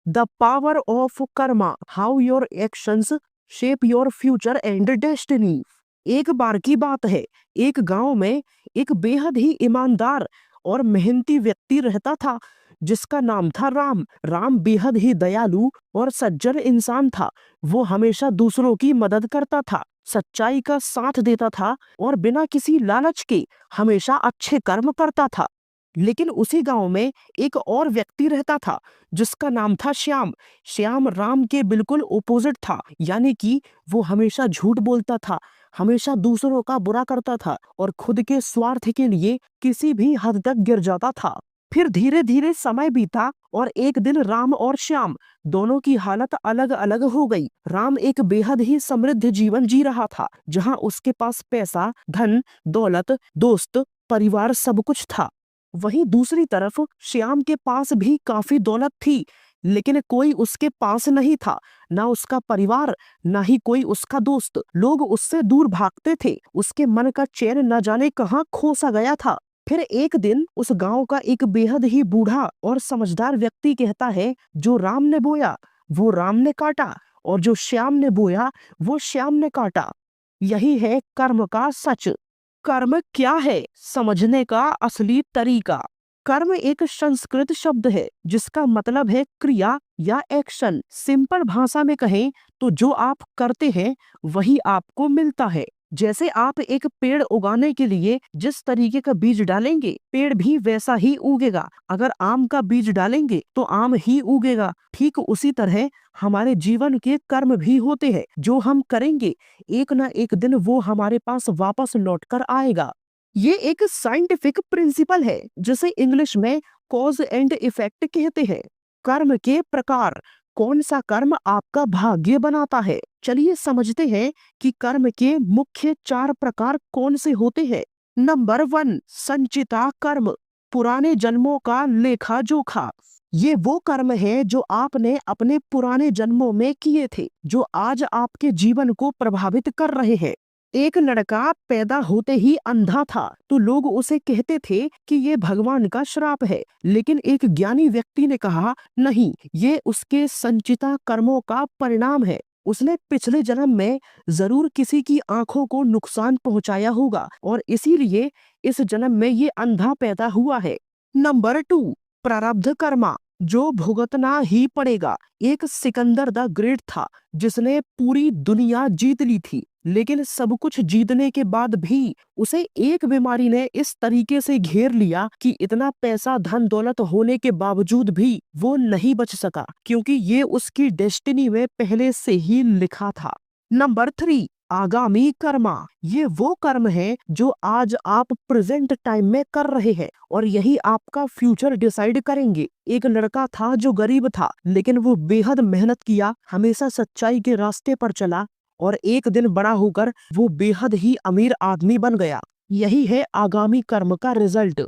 The power of Karma, how your actions shape your future and destiny. एक बार की बात है, एक गांव में एक बेहद ही ईमानदार और मेहनती व्यक्ति रहता था जिसका नाम था राम। राम बेहद ही दयालु और सज्जन इंसान था। वो हमेशा दूसरों की मदद करता था, सच्चाई का साथ देता था और बिना किसी लालच के हमेशा अच्छे कर्म करता था। लेकिन उसी गांव में एक और व्यक्ति रहता था जिसका नाम था श्याम। श्याम राम के बिल्कुल ओपोजिट था, यानी कि वो हमेशा झूठ बोलता था, हमेशा दूसरों का बुरा करता था और खुद के स्वार्थ के लिए किसी भी हद तक गिर जाता था। फिर धीरे धीरे समय बीता और एक दिन राम और श्याम दोनों की हालत अलग अलग हो गई। राम एक बेहद ही समृद्ध जीवन जी रहा था, जहां उसके पास पैसा, धन, दौलत, दोस्त, परिवार सब कुछ था। वहीं दूसरी तरफ श्याम के पास भी काफी दौलत थी, लेकिन कोई उसके पास नहीं था, ना उसका परिवार, ना ही कोई उसका दोस्त। लोग उससे दूर भागते थे, उसके मन का चैन न जाने कहाँ खो सा गया था। फिर एक दिन उस गांव का एक बेहद ही बूढ़ा और समझदार व्यक्ति कहता है, जो राम ने बोया वो राम ने काटा, और जो श्याम ने बोया वो श्याम ने काटा। यही है कर्म का सच। कर्म क्या है, समझने का असली तरीका। कर्म एक संस्कृत शब्द है जिसका मतलब है क्रिया या एक्शन। सिंपल भाषा में कहें तो जो आप करते हैं वही आपको मिलता है। जैसे आप एक पेड़ उगाने के लिए जिस तरीके का बीज डालेंगे, पेड़ भी वैसा ही उगेगा। अगर आम का बीज डालेंगे तो आम ही उगेगा। ठीक उसी तरह हमारे जीवन के कर्म भी होते हैं। जो हम करेंगे एक ना एक दिन वो हमारे पास वापस लौट कर आएगा। ये एक साइंटिफिक प्रिंसिपल है जिसे इंग्लिश में कॉज एंड इफेक्ट कहते हैं। कर्म के प्रकार, कौन सा कर्म आपका भाग्य बनाता है। चलिए समझते हैं कि कर्म के मुख्य 4 प्रकार कौन से होते हैं। नंबर 1, संचिता कर्म, पुराने जन्मों का लेखा जोखा। ये वो कर्म है जो आपने अपने पुराने जन्मों में किए थे, जो आज आपके जीवन को प्रभावित कर रहे हैं। एक लड़का पैदा होते ही अंधा था तो लोग उसे कहते थे कि ये भगवान का श्राप है, लेकिन एक ज्ञानी व्यक्ति ने कहा नहीं, ये उसके संचिता कर्मों का परिणाम है। उसने पिछले जन्म में जरूर किसी की आंखों को नुकसान पहुंचाया होगा और इसीलिए इस जन्म में ये अंधा पैदा हुआ है। नंबर 2, प्रारब्ध कर्मा, जो भुगतना ही पड़ेगा। एक सिकंदर द ग्रेट था जिसने पूरी दुनिया जीत ली थी, लेकिन सब कुछ जीतने के बाद भी उसे एक बीमारी ने इस तरीके से घेर लिया कि इतना पैसा, धन दौलत होने के बावजूद भी वो नहीं बच सका, क्योंकि ये उसकी डेस्टिनी में पहले से ही लिखा था। नंबर 3, आगामी कर्मा, ये वो कर्म है जो आज आप प्रेजेंट टाइम में कर रहे हैं और यही आपका फ्यूचर डिसाइड करेंगे। एक लड़का था जो गरीब था, लेकिन वो बेहद मेहनत किया, हमेशा सच्चाई के रास्ते पर चला और एक दिन बड़ा होकर वो बेहद ही अमीर आदमी बन गया। यही है आगामी कर्म का रिजल्ट।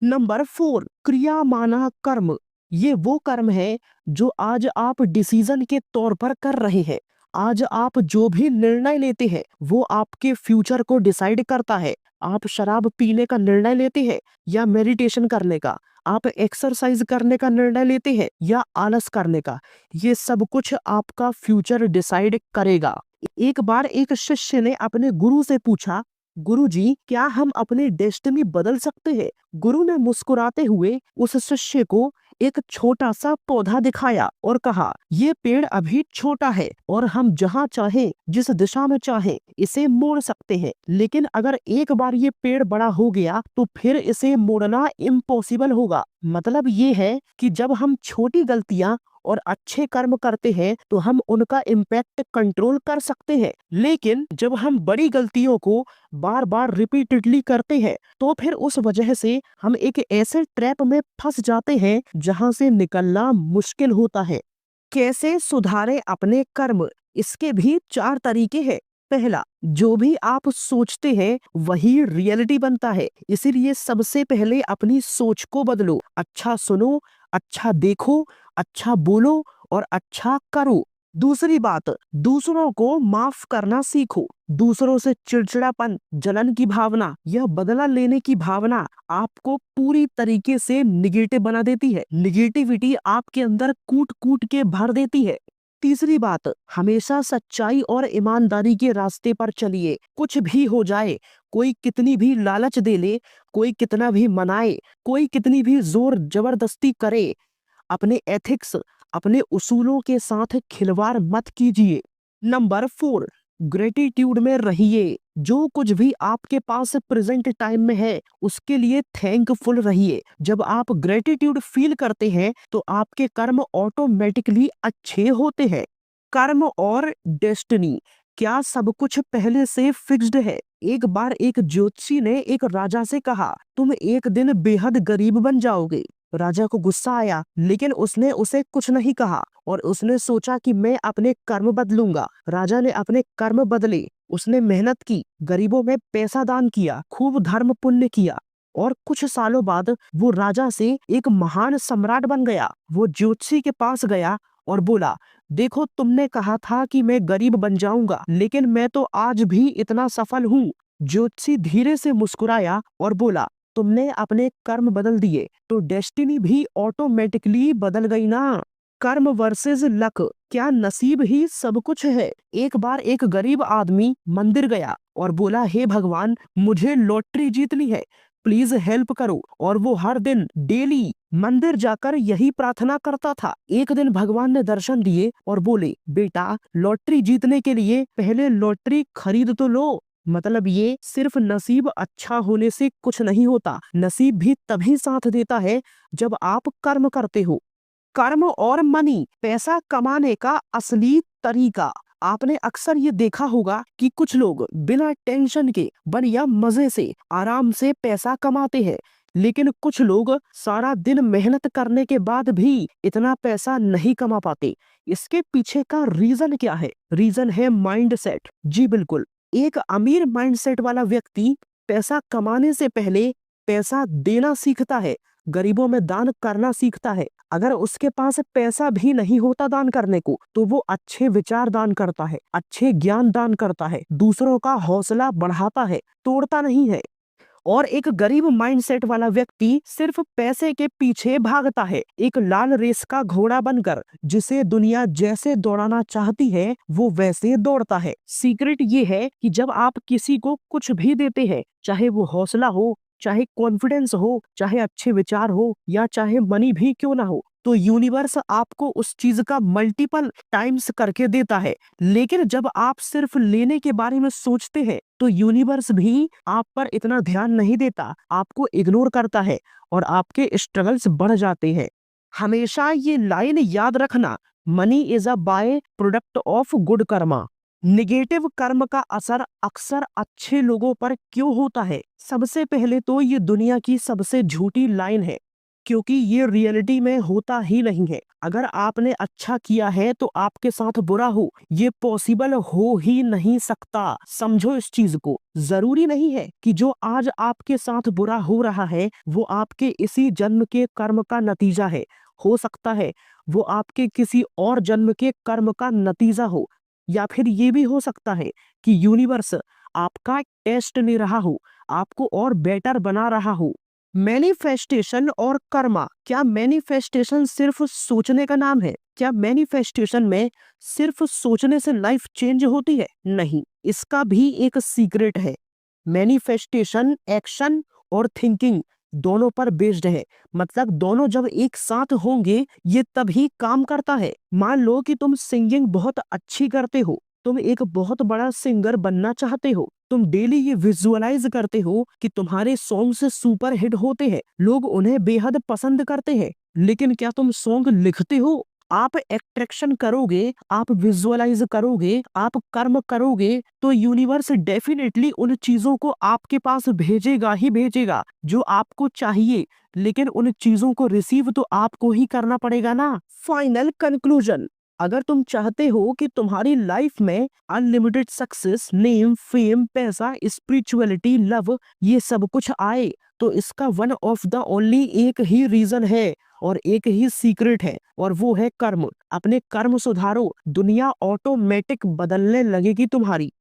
नंबर 4, क्रियामाना कर्म, ये वो कर्म है जो आज आप डिसीजन के तौर पर कर रहे हैं। आज आप जो भी निर्णय लेते हैं वो आपके फ्यूचर को डिसाइड करता है। आप शराब पीने का निर्णय लेते हैं या मेडिटेशन करने का, आप एक्सरसाइज करने का निर्णय लेते हैं या आलस करने का, ये सब कुछ आपका फ्यूचर डिसाइड करेगा। एक बार एक शिष्य ने अपने गुरु से पूछा, गुरुजी, क्या हम अपनी डेस्टिनी बदल सकते हैं? गुरु ने मुस्कुराते हुए उस शिष्य को एक छोटा सा पौधा दिखाया और कहा, ये पेड़ अभी छोटा है और हम जहाँ चाहे, जिस दिशा में चाहे इसे मोड़ सकते हैं, लेकिन अगर एक बार ये पेड़ बड़ा हो गया तो फिर इसे मोड़ना इम्पॉसिबल होगा। मतलब ये है कि जब हम छोटी गलतियां और अच्छे कर्म करते हैं तो हम उनका इम्पैक्ट कंट्रोल कर सकते हैं, लेकिन जब हम बड़ी गलतियों को बार बार रिपीटेडली करते हैं तो फिर उस वजह से हम एक ऐसे ट्रैप में फंस जाते हैं जहां से निकलना मुश्किल होता है। कैसे सुधारें अपने कर्म? इसके भी 4 तरीके हैं। पहला, जो भी आप सोचते हैं वही रियलिटी बनता है, इसीलिए सबसे पहले अपनी सोच को बदलो। अच्छा सुनो, अच्छा देखो, अच्छा बोलो और अच्छा करो। दूसरी बात, दूसरों को माफ करना सीखो। दूसरों से चिड़चिड़ापन, जलन की भावना या बदला लेने की भावना आपको पूरी तरीके से निगेटिव बना देती है। निगेटिविटी आपके अंदर कूट कूट के भर देती है। तीसरी बात, हमेशा सच्चाई और ईमानदारी के रास्ते पर चलिए। कुछ भी हो जाए, कोई कितनी भी लालच दे ले, कोई कितना भी मनाए, कोई कितनी भी जोर जबरदस्ती करे, अपने एथिक्स, अपने उसूलों के साथ खिलवाड़ मत कीजिए। नंबर 4, ग्रेटिट्यूड में रहिए। जो कुछ भी आपके पास प्रेजेंट टाइम में है उसके लिए थैंकफुल रहिए। जब आप ग्रेटिट्यूड फील करते हैं तो आपके कर्म ऑटोमेटिकली अच्छे होते हैं। कर्म और डेस्टिनी, क्या सब कुछ पहले से फिक्स्ड है? एक बार एक ज्योतिषी ने एक राजा से कहा, तुम एक दिन बेहद गरीब बन जाओगे। राजा को गुस्सा आया, लेकिन उसने उसे कुछ नहीं कहा और उसने सोचा कि मैं अपने कर्म बदलूंगा। राजा ने अपने कर्म बदले, उसने मेहनत की, गरीबों में पैसा दान किया, खूब धर्म पुण्य किया और कुछ सालों बाद वो राजा से एक महान सम्राट बन गया। वो ज्योतिषी के पास गया और बोला, देखो तुमने कहा था कि मैं गरीब बन जाऊंगा, लेकिन मैं तो आज भी इतना सफल हूँ। ज्योतिषी धीरे से मुस्कुराया और बोला, तुमने अपने कर्म बदल दिए तो डेस्टिनी भी ऑटोमेटिकली बदल गई ना। कर्म वर्सेस लक, क्या नसीब ही सब कुछ है? एक बार एक गरीब आदमी मंदिर गया और बोला, हे भगवान, मुझे लॉटरी जीतनी है, प्लीज हेल्प करो। और वो हर दिन डेली मंदिर जाकर यही प्रार्थना करता था। एक दिन भगवान ने दर्शन दिए और बोले, बेटा, लॉटरी जीतने के लिए पहले लॉटरी खरीद तो लो। मतलब ये सिर्फ नसीब अच्छा होने से कुछ नहीं होता, नसीब भी तभी साथ देता है जब आप कर्म करते हो। कर्म और मनी, पैसा कमाने का असली तरीका। आपने अक्सर ये देखा होगा कि कुछ लोग बिना टेंशन के बढ़िया मजे से आराम से पैसा कमाते हैं, लेकिन कुछ लोग सारा दिन मेहनत करने के बाद भी इतना पैसा नहीं कमा पाते। इसके पीछे का रीजन क्या है? रीजन है माइंडसेट। जी बिल्कुल, एक अमीर माइंडसेट वाला व्यक्ति पैसा कमाने से पहले पैसा देना सीखता है, गरीबों में दान करना सीखता है। अगर उसके पास पैसा भी नहीं होता दान करने को, तो वो अच्छे विचार दान करता है, अच्छे ज्ञान दान करता है, दूसरों का हौसला बढ़ाता है, तोड़ता नहीं है। और एक गरीब माइंडसेट वाला व्यक्ति सिर्फ पैसे के पीछे भागता है, एक लाल रेस का घोड़ा बनकर, जिसे दुनिया जैसे दौड़ाना चाहती है वो वैसे दौड़ता है। सीक्रेट ये है कि जब आप किसी को कुछ भी देते हैं, चाहे वो हौसला हो, चाहे कॉन्फिडेंस हो, चाहे अच्छे विचार हो, या चाहे मनी भी क्यों ना हो, तो यूनिवर्स आपको उस चीज का मल्टीपल टाइम्स करके देता है। लेकिन जब आप सिर्फ लेने के बारे में सोचते हैं तो यूनिवर्स भी आप पर इतना ध्यान नहीं देता, आपको इग्नोर करता है और आपके स्ट्रगल्स बढ़ जाते हैं। हमेशा ये लाइन याद रखना, money is a by product of good Karma. Negative कर्म का असर अक्सर अच्छे लोगों पर क्यों होता है? सबसे पहले तो ये दुनिया की सबसे झूठी लाइन है, क्योंकि ये रियलिटी में होता ही नहीं है। अगर आपने अच्छा किया है तो आपके साथ बुरा हो, ये पॉसिबल हो ही नहीं सकता। समझो इस चीज को। जरूरी नहीं है कि जो आज आपके साथ बुरा हो रहा है वो आपके इसी जन्म के कर्म का नतीजा है। हो सकता है वो आपके किसी और जन्म के कर्म का नतीजा हो, या फिर ये भी हो सकता है कि यूनिवर्स आपका टेस्ट ले रहा हो, आपको और बेटर बना रहा हो। मैनिफेस्टेशन और कर्मा, क्या मैनिफेस्टेशन सिर्फ सोचने का नाम है? क्या मैनिफेस्टेशन में सिर्फ सोचने से लाइफ चेंज होती है? नहीं, इसका भी एक सीक्रेट है। मैनिफेस्टेशन एक्शन और थिंकिंग दोनों पर बेस्ड है, मतलब दोनों जब एक साथ होंगे ये तभी काम करता है। मान लो कि तुम सिंगिंग बहुत अच्छी करते हो, तुम एक बहुत बड़ा सिंगर बनना चाहते हो, तुम डेली ये विजुअलाइज करते हो कि तुम्हारे सॉन्ग्स सुपर हिट होते हैं, लोग उन्हें बेहद पसंद करते हैं, लेकिन क्या तुम सॉन्ग लिखते हो? आप एक्ट्रैक्शन करोगे, आप विजुअलाइज करोगे, आप कर्म करोगे, तो यूनिवर्स डेफिनेटली उन चीजों को आपके पास भेजेगा ही भेजेगा जो आपको चाहिए, लेकिन उन चीजों को रिसीव तो आपको ही करना पड़ेगा ना। फाइनल कंक्लूजन, अगर तुम चाहते हो कि तुम्हारी लाइफ में अनलिमिटेड सक्सेस, नेम, फेम, पैसा, स्पिरिचुअलिटी, लव, ये सब कुछ आए, तो इसका वन ऑफ द ओनली एक ही रीजन है और एक ही सीक्रेट है, और वो है कर्म। अपने कर्म सुधारो, दुनिया ऑटोमेटिक बदलने लगेगी तुम्हारी।